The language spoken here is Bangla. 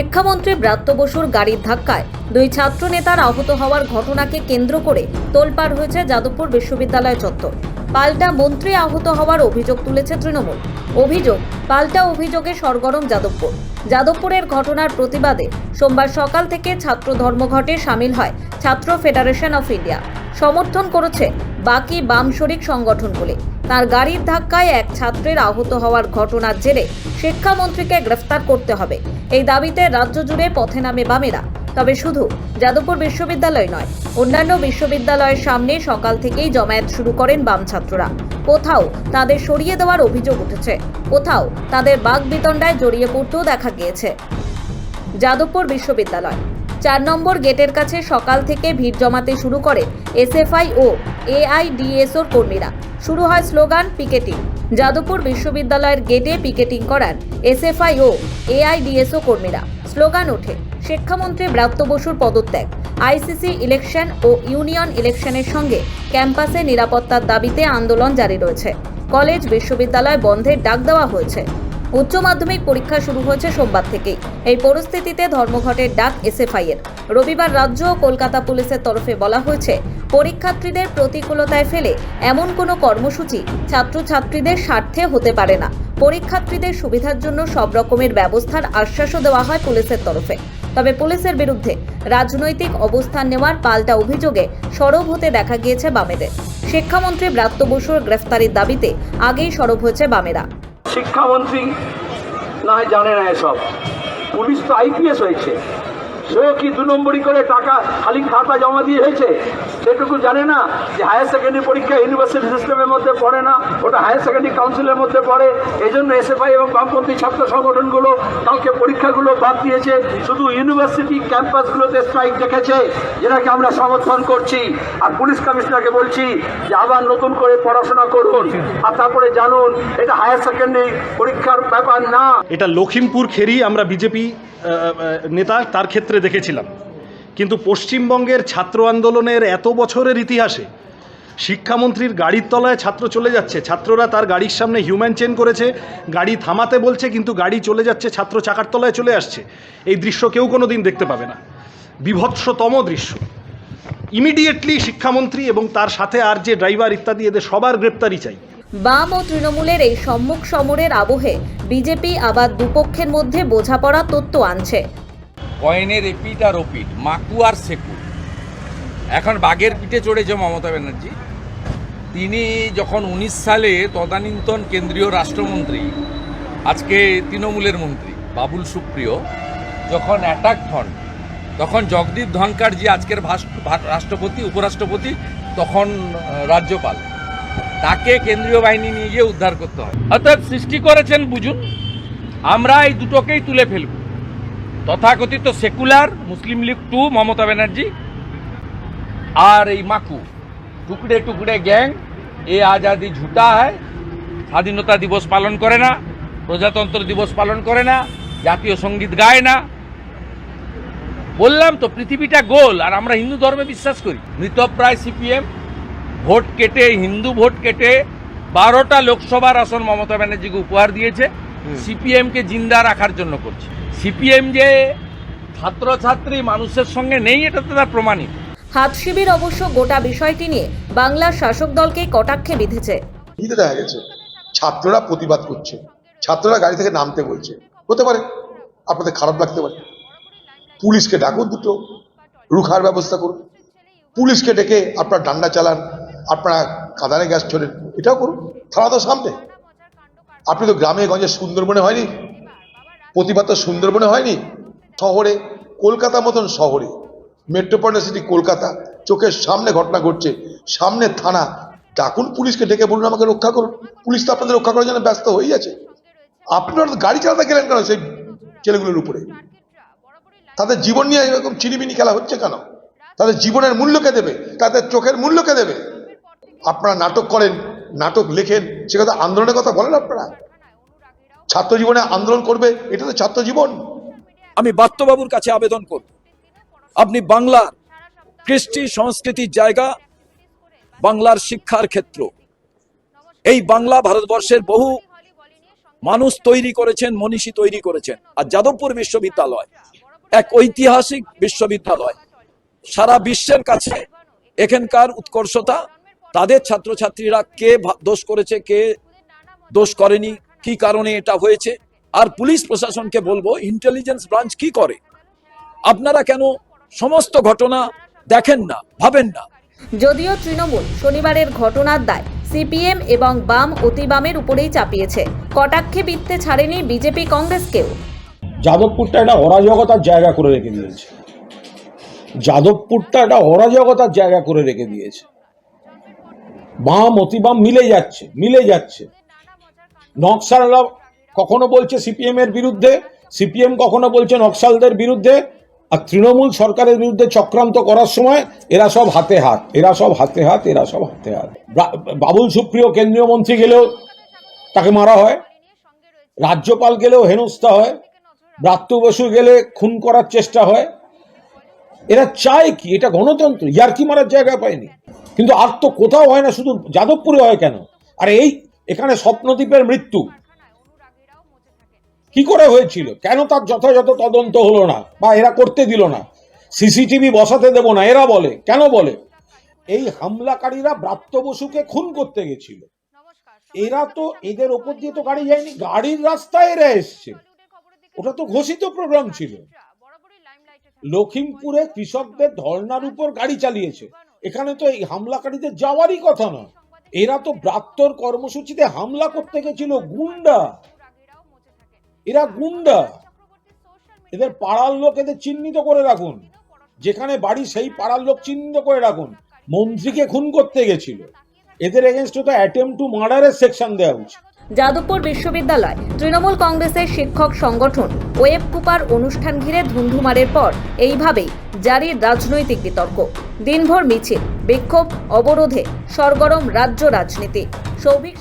শিক্ষামন্ত্রী ব্রাত্য বসুর গাড়ির ধাক্কায় দুই ছাত্র নেতার আহত হওয়ার ঘটনাকে কেন্দ্র করে তোলপাড় হয়েছে যাদবপুর বিশ্ববিদ্যালয় চত্বর। পাল্টা মন্ত্রী আহত হওয়ার অভিযোগ তুলেছে তৃণমূল। পাল্টা অভিযোগে সরগরম যাদবপুরের ঘটনার প্রতিবাদে সোমবার সকাল থেকে ছাত্র ধর্মঘটে সামিল হয় ছাত্র ফেডারেশন অফ ইন্ডিয়া। সমর্থন করেছে বাকি বাম শরিক সংগঠনগুলি। তার গাড়ির ধাক্কায় এক ছাত্রের আহত হওয়ার ঘটনার জেরে শিক্ষামন্ত্রীকে গ্রেফতার করতে হবে, এই দাবিতে রাজ্য জুড়ে পথে নামে বামেরা। তবে শুধু যাদবপুর বিশ্ববিদ্যালয় নয়, অন্যান্য বিশ্ববিদ্যালয়ের সামনে সকাল থেকেই জমায়েত শুরু করেন বাম ছাত্ররা। কোথাও তাদের সরিয়ে দেওয়ার অভিযোগ উঠেছে, কোথাও তাদের বাকবিতণ্ডায় জড়িয়ে পড়তেও দেখা গিয়েছে। যাদবপুর বিশ্ববিদ্যালয় ৪ নম্বর গেটের কাছে সকাল থেকে ভিড় জমাতে শুরু করে এসএফআই ও এআইডিএসওর কর্মীরা। শুরু হয় স্লোগান, পিকেটিং। যাদবপুর বিশ্ববিদ্যালয়ের গেটে পিকেটিং করান এসএফআই ও এআইডিএসও কর্মীরা। স্লোগান ওঠে, শিক্ষামন্ত্রী ব্রাত্য বসুর পদত্যাগ, আইসিসি ইলেকশন ও ইউনিয়ন ইলেকশনের সঙ্গে ক্যাম্পাসে নিরাপত্তার দাবিতে আন্দোলন জারি রয়েছে। কলেজ বিশ্ববিদ্যালয় বন্ধের ডাক দেওয়া হয়েছে। উচ্চ মাধ্যমিক পরীক্ষা শুরু হয়েছে সোমবার থেকেই। এই পরিস্থিতিতে ধর্মঘটের ডাক এসএফআই-এর। রবিবার রাজ্য ও কলকাতা পুলিশের তরফে বলা হয়েছে, পরীক্ষার্থীদের প্রতিকূলতায় ফেলে এমন কোনো কর্মসূচি ছাত্রছাত্রীদের স্বার্থে হতে পারে না। পরীক্ষার্থীদের সুবিধার জন্য সব রকমের ব্যবস্থার আশ্বাসও দেওয়া হয় পুলিশের তরফে। তবে পুলিশের বিরুদ্ধে রাজনৈতিক অবস্থান নেওয়ার পাল্টা অভিযোগে সরব হতে দেখা গিয়েছে বামেদের। শিক্ষামন্ত্রী ব্রাত্য বসুর গ্রেফতারির দাবিতে আগেই সরব হয়েছে বামেরা। শিক্ষামন্ত্রী না হয় জানে না এসব, পুলিশ তো আইপিএস হয়েছে, সেও কি 2 নম্বরই করে টাকা খালি খাতা জমা দিয়ে হয়েছে? সেটুকু জানে না যে হায়ার সেকেন্ডারি পরীক্ষা ইউনিভার্সিটি সিস্টেমের মধ্যে পড়ে না, ওটা হায়ার সেকেন্ডারি কাউন্সিলের মধ্যে পড়ে। এই জন্য এসএফআই এবং বামপন্থী ছাত্র সংগঠনগুলো কালকে পরীক্ষাগুলো বাদ দিয়েছে, শুধু ইউনিভার্সিটি ক্যাম্পাসগুলোতে স্ট্রাইক ডেকেছে, যেটাকে আমরা সমর্থন করছি। আর পুলিশ কমিশনারকে বলছি যে আবার নতুন করে পড়াশোনা করুন, আর তারপরে জানুন এটা হায়ার সেকেন্ডারি পরীক্ষার ব্যাপার না। এটা লখিমপুর খেরি আমরা বিজেপি নেতা তার ক্ষেত্রে দেখেছিলাম, কিন্তু পশ্চিমবঙ্গের ছাত্র আন্দোলনের এত বছরের ইতিহাসে শিক্ষামন্ত্রীর গাড়ির তলায় ছাত্র চলে যাচ্ছে, ছাত্ররা তার গাড়ির সামনে হিউম্যান চেন করেছে, গাড়ি থামাতে বলছে কিন্তু গাড়ি চলে যাচ্ছে, ছাত্র চাকার তলায় চলে আসছে। এই দৃশ্য কেউ কোনো দিন দেখতে পাবে না, বিভৎসতম দৃশ্য। ইমিডিয়েটলি শিক্ষামন্ত্রী এবং তার সাথে আর যে ড্রাইভার ইত্যাদি এদের সবার গ্রেপ্তারি চাই। বাম ও তৃণমূলের এই সম্মুখ সমরের আবহে বিজেপি আবার দুপক্ষের মধ্যে বোঝাপড়া তত্ত্ব আনছে। কয়েনের এপিট আর ওপিট, মাকু আর সেকু। এখন বাঘের পিঠে চড়েছে মমতা ব্যানার্জি। তিনি যখন 19 সালে তদানীন্তন কেন্দ্রীয় রাষ্ট্রমন্ত্রী, আজকে তৃণমূলের মন্ত্রী বাবুল সুপ্রিয় যখন অ্যাটাক হন, তখন জগদীপ ধনখড়জি আজকের রাষ্ট্রপতি, উপরাষ্ট্রপতি, তখন রাজ্যপাল, তাকে কেন্দ্রীয় বাহিনী নিয়ে গিয়ে উদ্ধার করতে হয়। অর্থাৎ সৃষ্টি করেছেন, বুঝুন, আমরা এই দুটোকেই তুলে ফেলব। তথাকথিত সেকুলার মুসলিম লীগ 2 মমতা ব্যানার্জি আর এই মাকু টুকরে টুকরে গ্যাং, এ আজাদি ঝুটা হয়, স্বাধীনতা দিবস পালন করে না, প্রজাতন্ত্র দিবস পালন করে না, জাতীয় সঙ্গীত গায় না। বললাম তো পৃথিবীটা গোল, আর আমরা হিন্দু ধর্মে বিশ্বাস করি। মৃতপ্রায় সিপিএম ভোট কেটে, হিন্দু ভোট কেটে 12টা লোকসভার আসন মমতা ব্যানার্জিকে উপহার দিয়েছে, সিপিএমকে জিন্দা রাখার জন্য করছে। সিপিএম যে ছাত্রছাত্রী মানুষের সঙ্গে নেই, এটা তো তার প্রমাণিত। হাত শিবির অবশ্য গোটা বিষয়টি নিয়ে বাংলার শাসক দলকে কটাক্ষে বিঁধেছে। দেখা গেছে ছাত্ররা প্রতিবাদ করছে, ছাত্ররা গাড়ি থেকে নামতে বলছে, হতে পারে আপনাদের খারাপ লাগতে পারে, পুলিশকে ডাকুন, দুটো রুখার ব্যবস্থা করুন, পুলিশকে ডেকে আপনারা ডান্ডা চালান, আপনারা কাঁদানে গ্যাস ছোড়েন, এটাও করুন, থানা তো সামনে। আপনি তো গ্রামে গঞ্জে সুন্দরবনে হয়নি, প্রতিবাদ তো সুন্দরবনে হয়নি, শহরে, কলকাতা মতন শহরে, মেট্রোপলিটন সিটি কলকাতা, চোখের সামনে ঘটনা ঘটছে, সামনে থানা, ডাকুন পুলিশকে ডেকে বলুন আমাকে রক্ষা করুন। পুলিশ তো আপনাদের রক্ষা করার জন্য ব্যস্ত হয়ে আছে। আপনারা তো গাড়ি চালাতে গেলেন কেন সেই ছেলেগুলোর উপরে? তাদের জীবন নিয়ে এরকম চিনিমিনি খেলা হচ্ছে কেন? তাদের জীবনের মূল্যকে দেবে, তাদের চোখের মূল্যকে দেবে। আপনারা নাটক করেন, নাটক লেখেন, সে কথা আন্দোলনের কথা বলেন। আপনারা ছাত্র জীবনে আন্দোলন করবে, এটা তো ছাত্র জীবন। আমি ব্রাত্যবাবুর কাছে আবেদন করব, আপনি বাংলার কৃষ্টি সংস্কৃতির জায়গা, বাংলার শিক্ষার ক্ষেত্র, এই বাংলা ভারতবর্ষের বহু মানুষ তৈরি করেছেন, মনীষী তৈরি করেছেন। আর যাদবপুর বিশ্ববিদ্যালয় এক ঐতিহাসিক বিশ্ববিদ্যালয়। সারা বিশ্বের কাছে এখানকার উৎকর্ষতা, তাদের ছাত্রছাত্রীরা কে দোষ করেছে, কে দোষ করেনি, কি কারণে এটা হয়েছে। আর পুলিশ প্রশাসনকে বলবো, ইন্টেলিজেন্স ব্রাঞ্চ কি করে? আপনারা কেন সমস্ত ঘটনা দেখেন না, ভাবেন না? যদিও তৃণমূল শনিবারের ঘটনার দায় সিপিএম এবং বাম অতি বামের উপরেই চাপিয়েছে, কটাক্ষে বিত্তে ছাড়েনি বিজেপি কংগ্রেসকেও। যাদবপুরটা একটা অরাজকতার জায়গা করে রেখে দিয়েছে। যাদবপুরটা একটা অরাজকতার জায়গা করে রেখে দিয়েছে। বাম অতিবাম মিলে যাচ্ছে। নকশালরা কখনো বলছে সিপিএম এর বিরুদ্ধে, সিপিএম কখনো বলছে নকশালদের বিরুদ্ধে, আর তৃণমূল সরকারের বিরুদ্ধে চক্রান্ত করার সময় এরা সব হাতে হাত। বাবুল সুপ্রিয় কেন্দ্রীয় মন্ত্রী গেলেও তাকে মারা হয়, রাজ্যপাল গেলেও হেনস্থা হয়, ব্রাত্য বসু গেলে খুন করার চেষ্টা হয়। এরা চায় কি? এটা গণতন্ত্র, ইয়ার্কি মারার জায়গা পায়নি। কিন্তু আর তো কোথাও হয় না, শুধু যাদবপুরে হয় কেন? আর এখানে স্বপ্নদ্বীপের মৃত্যু কি করে হয়েছিল? কেন তার যথাযথ তদন্ত হলো না, বা এরা করতে দিল না? সিসিটিভি বসাতে দেব না এরা বলে, কেন বলে? এই হামলাকারীরা ব্রাত্য বসুকে খুন করতে গেছিল। এরা তো, এদের ওপর দিয়ে তো গাড়ি যায়নি, গাড়ির রাস্তায় এরা এসছে। ওটা তো ঘোষিত প্রোগ্রাম ছিল। লখিমপুরে কৃষকদের ধর্নার উপর গাড়ি চালিয়েছে, এখানে তো এই হামলাকারীদের যাওয়ারই কথা না। এরা তো ব্রাত্যর কর্মসূচিতে হামলা করতে গেছিল। এরা গুন্ডা। এদের পাড়ার লোক এদের চিহ্নিত করে রাখুন, যেখানে বাড়ি সেই পাড়ার লোক চিহ্নিত করে রাখুন। মন্ত্রীকে খুন করতে গেছিল, এদের এগেনস্টে তো অ্যাটেম্পট টু মার্ডারের সেকশন দেওয়া উচিত। যাদবপুর বিশ্ববিদ্যালয় তৃণমূল কংগ্রেসের শিক্ষক সংগঠন ওয়েব কুপার অনুষ্ঠান ঘিরে ধুন্ধুমারের পর এইভাবেই জারি রাজনৈতিক বিতর্ক। দিনভর মিছিল, বিক্ষোভ, অবরোধে সরগরম রাজ্য রাজনীতি। সৌভিক।